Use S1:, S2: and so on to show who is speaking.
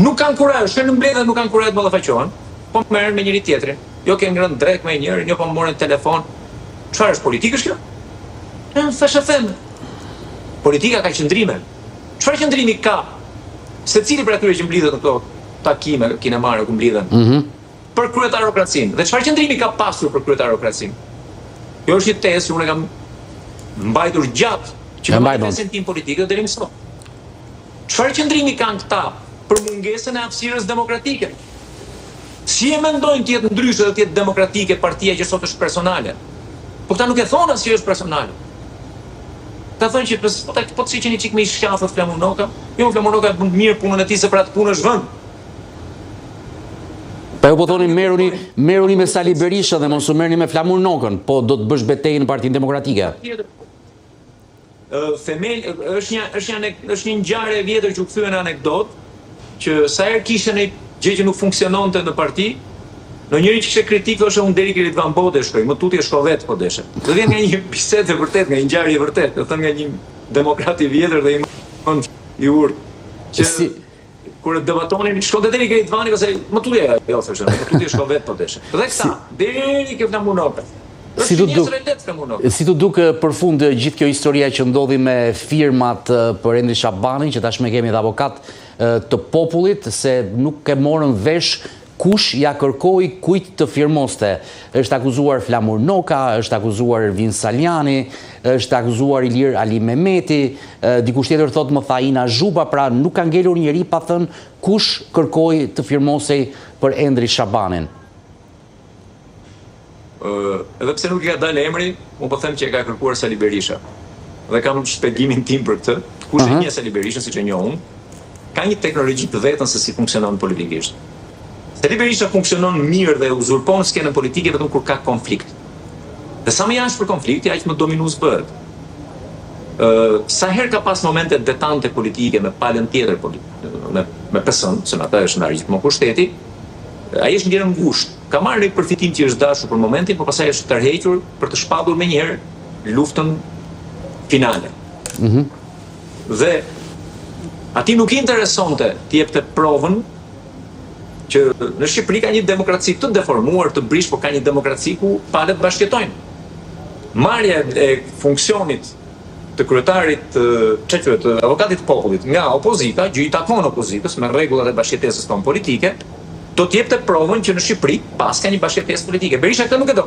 S1: Nuk kanë kurajë, shkën në mbledhje nuk kanë kurajë të ballafaqohen, po merren me njëri tjetrin. Jo ke ngrënë drek me njërin, jo po morën telefon. Çfarë është politikë është kjo? Thashë them. Politika ka qëndrime. Çfarë qëndrimi ka? Secili për atyre që mblidhet në këto takime kinemare ku mblidhen. Për kryetarokracinë. Dhe çfarë qëndrimi ka pasur për kryetarokracinë? Kjo është një tezë që unë kam mbajtur gjatë që më interesin tim politike deri më sot. Çfarë qëndrimi kanë këta për mungesën e hapësirës demokratike? Si e mendojnë të jetë ndryshe dhe të jetë demokratike partia që sot është personale? Po këta nuk e thonë asgjë është personale. Ta thonë që po të shiqeni çik me i shqafët Flamur Noka, jo Flamur Noka bën mirë punën e tij se për atë punë është vend.
S2: Po ju po thoni merruni me Sali Berisha dhe mos u merrni me Flamur Nokën, po do të bësh betejë në Partinë Demokratike.
S1: Themel është një ngjarje e vjetër që u kthyen anekdot që sa herë kishte një gjë që nuk funksiononte në parti, në njëri që kishte kritikë është unë deri Rit Van Bode shkoj, më tutje shko vetë po deshe. Do vjen nga një bisedë e vërtet, nga një ngjarje e vërtet, do thënë nga një demokrat i vjetër dhe i urtë. Që kur debatonin, shkonte deri Rit Vani ose më tutje ajo thoshte, më tutje shko vetë po deshe. Dhe këta deri ke Flamur Noka.
S2: Si të duk për fund gjithë kjo historia që ndodhi me firmat për Endri Shabanin, që tashmë kemi dhe avokat të popullit, se nuk e morën vesh kush ja kërkoi kujt të firmoste. Është akuzuar Flamur Noka, është akuzuar Ervin Saliani, është akuzuar Ilir Ali Mehmeti, dikush tjetër thot më tha Ina Zhuba, pra nuk ka ngelur njeri pa thënë kush kërkoi të firmosej për Endri Shabanin.
S1: Edhe pse nuk i ka dalë emri, unë po them që e ka kërkuar Sali Berisha. Dhe kam shpjegimin tim për këtë. Kush e njeh Sali Berishën siç e njoh unë, ka një teknologji të vetën se si funksionon politikisht. Sali Berisha funksionon mirë dhe uzurpon skenën politike vetëm kur ka konflikt. Dhe sa më jashtë për konflikti, aq më dominues bëhet. Sa herë ka pas momente detante politike me palën tjetër me PS-n, se ata është ndarë gjithmonë pushteti, ai është ngjerë ngushtë. Ka marrë një përfitim që është dashur për momentin, por pastaj është tërhequr për të shpadur menjëherë luftën finale. Dhe ati nuk i interesonte të jepte provën që në Shqipëri ka një demokraci të deformuar, të brish, por ka një demokraci ku palët bashkëjetojnë. Marrja e funksionit të kryetarit, të avokatit të popullit nga opozita, gjë i takon opozitës me rregullat e bashkëjetesës tonë politike, do të jepte provën që në Shqipëri pas ka një bashkëjetesë politike. Berisha këtë nuk e do.